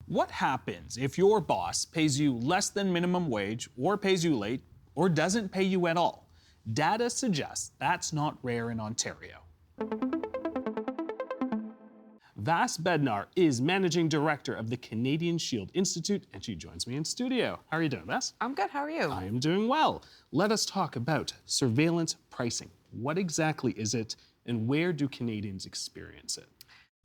What happens if your boss pays you less than minimum wage, or pays you late, or doesn't pay you at all? Data suggests that's not rare in Ontario. Vass Bednar is Managing Director of the Canadian Shield Institute, and she joins me in studio. How are you doing, Vass? I'm good, how are you? I am doing well. Let us talk about surveillance pricing. What exactly is it, and where do Canadians experience it?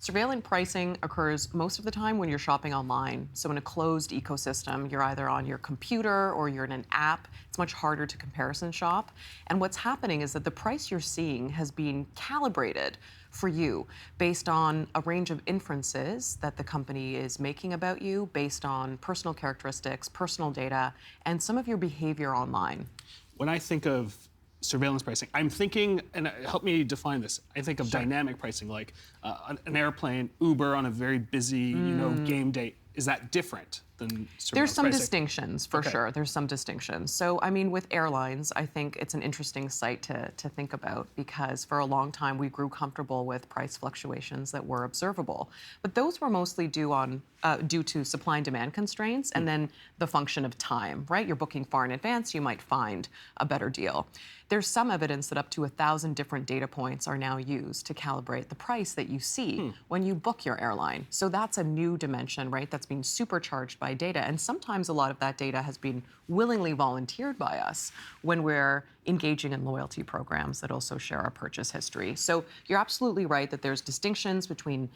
Surveillance pricing occurs most of the time when you're shopping online. So in a closed ecosystem, you're either on your computer or you're in an app. It's much harder to comparison shop. And what's happening is that the price you're seeing has been calibrated for you based on a range of inferences that the company is making about you, based on personal characteristics, personal data, and some of your behavior online. When I think of surveillance pricing, I'm thinking, and help me define this, I think of dynamic pricing, like an airplane, Uber on a very busy, game day. Is that different than surveillance There's some pricing? distinctions, for Okay. sure. There's some distinctions. So, I mean, with airlines, I think it's an interesting site to think about because for a long time we grew comfortable with price fluctuations that were observable. But those were mostly due to supply and demand constraints and then the function of time, right? You're booking far in advance, you might find a better deal. There's some evidence that up to 1,000 different data points are now used to calibrate the price that you see when you book your airline. So that's a new dimension, right? That's being supercharged by data. And sometimes a lot of that data has been willingly volunteered by us when we're engaging in loyalty programs that also share our purchase history. So you're absolutely right that there's distinctions between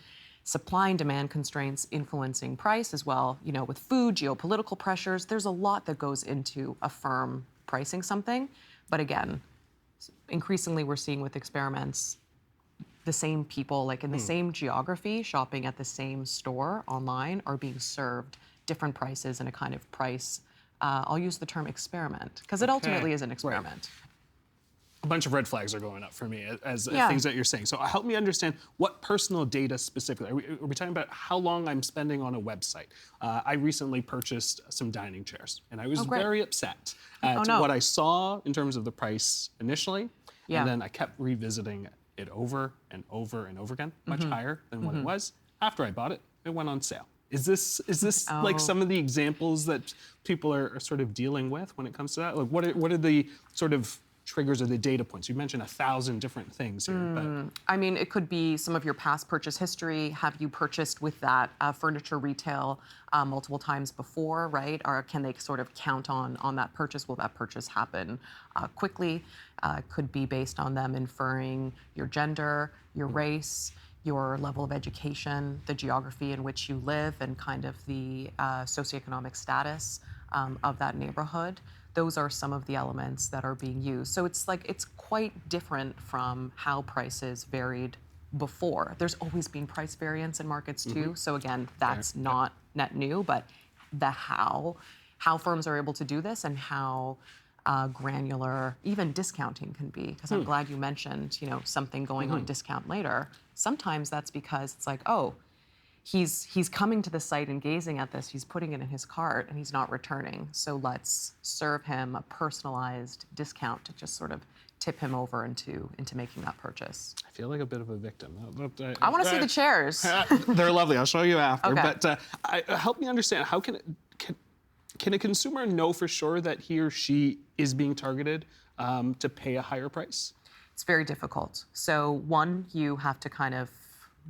supply and demand constraints influencing price as well. You know, with food, geopolitical pressures, there's a lot that goes into a firm pricing something. But again, increasingly we're seeing with experiments, the same people, like in the same geography, shopping at the same store online, are being served different prices in a kind of price, I'll use the term experiment, because it ultimately is an experiment. A bunch of red flags are going up for me as Yeah. things that you're saying. So help me understand what personal data specifically. Are we talking about how long I'm spending on a website? I recently purchased some dining chairs, and I was great. very upset at no. what I saw in terms of the price initially, Yeah. and then I kept revisiting it over and over and over again, much higher than what it was. After I bought it, it went on sale. Is this like some of the examples that people are sort of dealing with when it comes to that? Like what are the sort of triggers or the data points? You mentioned 1,000 different things here, but I mean, it could be some of your past purchase history. Have you purchased with that furniture retail multiple times before, right? Or can they sort of count on that purchase? Will that purchase happen quickly? Could be based on them inferring your gender, your race, your level of education, the geography in which you live, and kind of the socioeconomic status of that neighborhood. Those are some of the elements that are being used. So it's quite different from how prices varied before. There's always been price variance in markets too. So again, that's not net new, but the how firms are able to do this and how granular even discounting can be. Because I'm glad you mentioned, something going on discount later. Sometimes that's because it's like, oh, he's coming to the site and gazing at this, he's putting it in his cart and he's not returning. So let's serve him a personalized discount to just sort of tip him over into making that purchase. I feel like a bit of a victim. I want to see the chairs. They're lovely. I'll show you after. Okay. But help me understand, how can a consumer know for sure that he or she is being targeted to pay a higher price? It's very difficult. So one, you have to kind of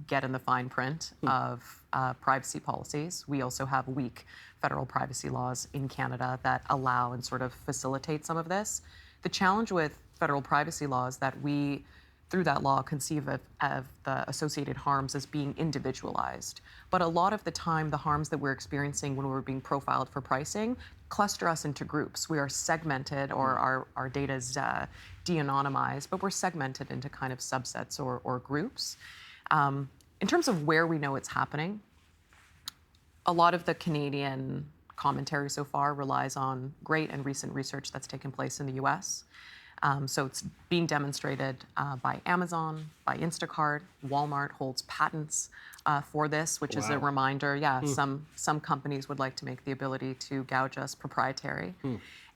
get in the fine print of privacy policies. We also have weak federal privacy laws in Canada that allow and sort of facilitate some of this. The challenge with federal privacy laws that we, through that law, conceive of the associated harms as being individualized. But a lot of the time, the harms that we're experiencing when we're being profiled for pricing cluster us into groups. We are segmented, or our data is de-anonymized, but we're segmented into kind of subsets or groups. In terms of where we know it's happening, a lot of the Canadian commentary so far relies on great and recent research that's taken place in the US. So it's being demonstrated by Amazon, by Instacart. Walmart holds patents for this, which is a reminder. Some companies would like to make the ability to gouge us proprietary.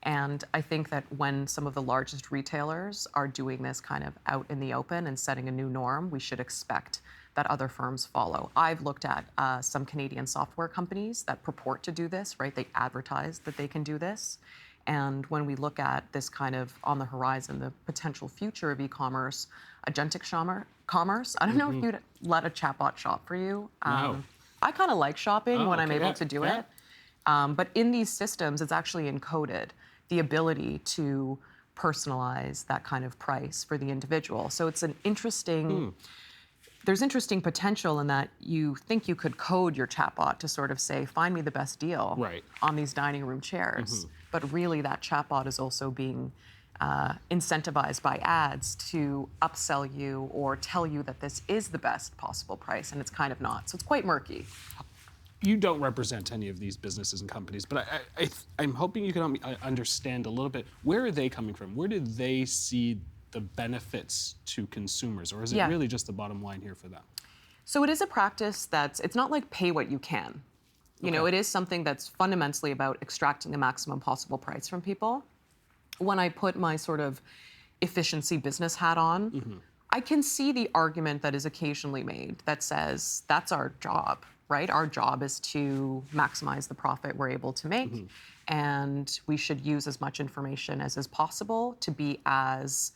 And I think that when some of the largest retailers are doing this kind of out in the open and setting a new norm, we should expect that other firms follow. I've looked at some Canadian software companies that purport to do this, right? They advertise that they can do this. And when we look at this kind of on the horizon, the potential future of e-commerce, agentic commerce, I don't know if you'd let a chatbot shop for you. No. I kind of like shopping when I'm okay, able yeah, to do yeah. it. But in these systems, it's actually encoded the ability to personalize that kind of price for the individual. So it's an interesting, there's interesting potential in that you think you could code your chatbot to sort of say, find me the best deal Right. on these dining room chairs. But really that chatbot is also being incentivized by ads to upsell you or tell you that this is the best possible price, and it's kind of not. So it's quite murky. You don't represent any of these businesses and companies, but I'm hoping you can help me understand a little bit. Where are they coming from? Where do they see the benefits to consumers, or is it Yeah. really just the bottom line here for them? So it is a practice it's not like pay what you can. You know, it is something that's fundamentally about extracting the maximum possible price from people. When I put my sort of efficiency business hat on, I can see the argument that is occasionally made that says that's our job, right? Our job is to maximize the profit we're able to make, and we should use as much information as is possible to be as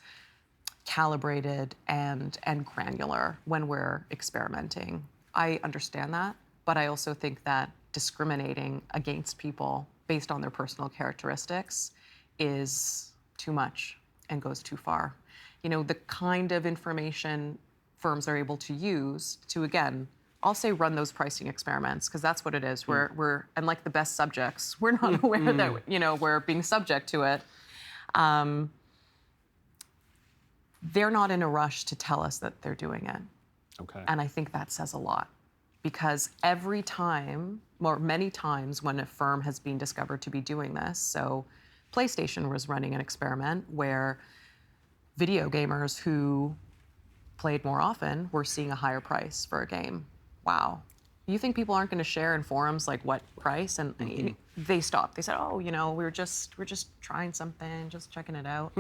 calibrated and granular when we're experimenting. I understand that, but I also think that discriminating against people based on their personal characteristics is too much and goes too far. You know, the kind of information firms are able to use to, again, I'll say run those pricing experiments, because that's what it is. We're and like the best subjects, we're not aware that, you know, we're being subject to it. They're not in a rush to tell us that they're doing it. Okay. And I think that says a lot, because every time, or many times when a firm has been discovered to be doing this, so PlayStation was running an experiment where video gamers who played more often were seeing a higher price for a game. Wow. You think people aren't going to share in forums like what price? And they stopped. They said, "Oh, you know, we're just trying something, just checking it out."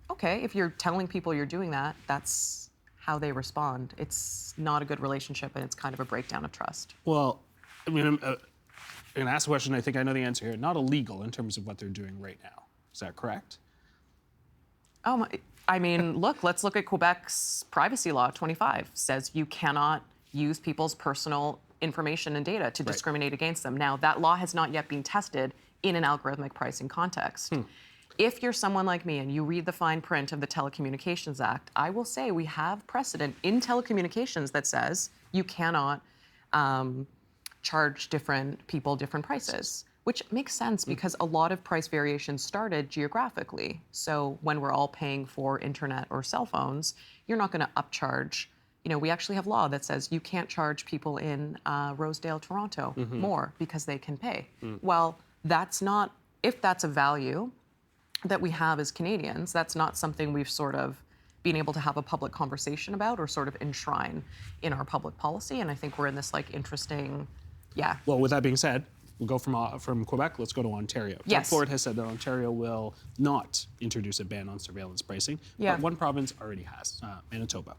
Okay, if you're telling people you're doing that, that's how they respond. It's not a good relationship, and it's kind of a breakdown of trust. Well, I mean, I'm going to ask a question. I think I know the answer here. Not illegal in terms of what they're doing right now. Is that correct? I mean, let's look at Quebec's privacy law 25 says you cannot use people's personal information and data to discriminate against them. Now, that law has not yet been tested in an algorithmic pricing context. If you're someone like me and you read the fine print of the Telecommunications Act, I will say we have precedent in telecommunications that says you cannot charge different people different prices, which makes sense because a lot of price variations started geographically. So when we're all paying for internet or cell phones, you're not going to upcharge. You know, we actually have law that says you can't charge people in Rosedale, Toronto more because they can pay. Well, that's not, if that's a value that we have as Canadians, that's not something we've sort of been able to have a public conversation about or sort of enshrine in our public policy. And I think we're in this like interesting, Well, with that being said, we'll go from Quebec, let's go to Ontario. Yes. Doug Ford has said that Ontario will not introduce a ban on surveillance pricing, Yeah. but one province already has, Manitoba.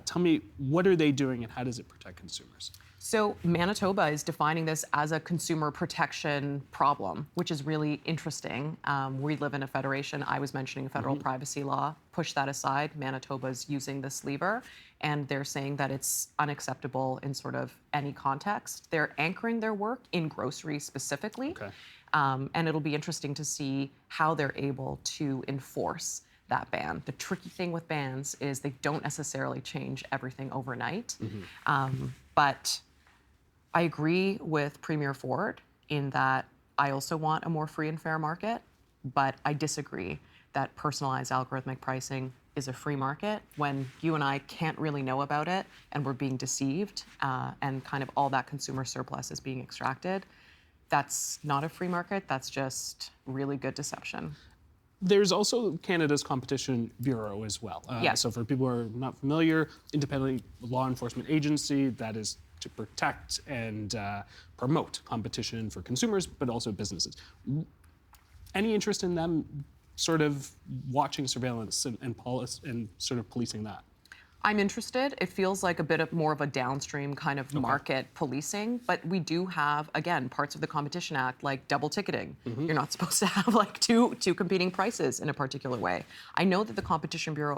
Tell me, what are they doing and how does it protect consumers? So Manitoba is defining this as a consumer protection problem, which is really interesting. We live in a federation. I was mentioning federal privacy law. Push that aside. Manitoba's using this lever, and they're saying that it's unacceptable in sort of any context. They're anchoring their work in groceries specifically, Okay. and it'll be interesting to see how they're able to enforce that ban. The tricky thing with bans is they don't necessarily change everything overnight, but I agree with Premier Ford in that I also want a more free and fair market, but I disagree that personalized algorithmic pricing is a free market when you and I can't really know about it and we're being deceived and kind of all that consumer surplus is being extracted. That's not a free market. That's just really good deception. There's also Canada's Competition Bureau as well. Yes. So for people who are not familiar, independent law enforcement agency that is to protect and promote competition for consumers, but also businesses. Any interest in them sort of watching surveillance and policy and sort of policing that? I'm interested. It feels like a bit of more of a downstream kind of market policing, but we do have, again, parts of the Competition Act like double ticketing. You're not supposed to have like two competing prices in a particular way. I know that the Competition Bureau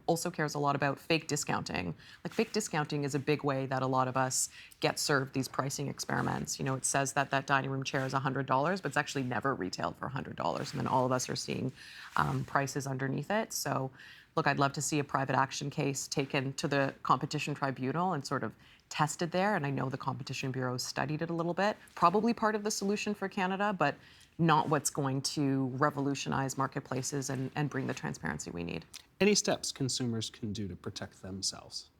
also cares a lot about fake discounting. Like fake discounting is a big way that a lot of us get served these pricing experiments. You know, it says that that dining room chair is $100, but it's actually never retailed for $100, and then all of us are seeing prices underneath it. So. Look, I'd love to see a private action case taken to the competition tribunal and sort of tested there. And I know the Competition Bureau studied it a little bit. Probably part of the solution for Canada, but not what's going to revolutionize marketplaces and bring the transparency we need. Any steps consumers can do to protect themselves?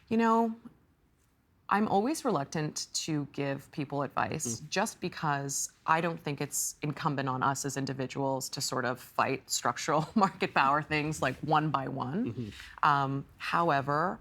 You know, I'm always reluctant to give people advice just because I don't think it's incumbent on us as individuals to sort of fight structural market power things like one by one. However,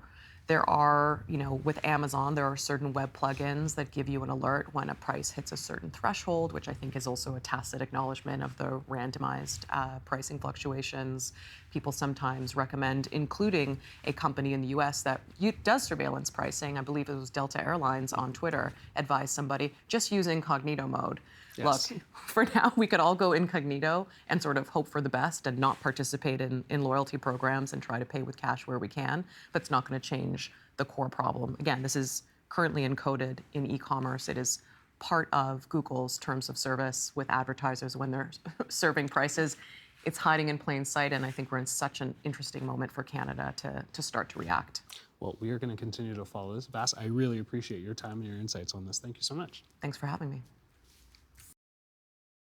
there are, you know, with Amazon, there are certain web plugins that give you an alert when a price hits a certain threshold, which I think is also a tacit acknowledgement of the randomized pricing fluctuations. People sometimes recommend including a company in the US that does surveillance pricing. I believe it was Delta Airlines on Twitter advised somebody just use incognito mode. Yes. Look, for now, we could all go incognito and sort of hope for the best and not participate in loyalty programs and try to pay with cash where we can, but it's not going to change the core problem. Again, this is currently encoded in e-commerce. It is part of Google's terms of service with advertisers when they're serving prices. It's hiding in plain sight, and I think we're in such an interesting moment for Canada to start to react. Well, we are going to continue to follow this. Vass, I really appreciate your time and your insights on this. Thank you so much. Thanks for having me.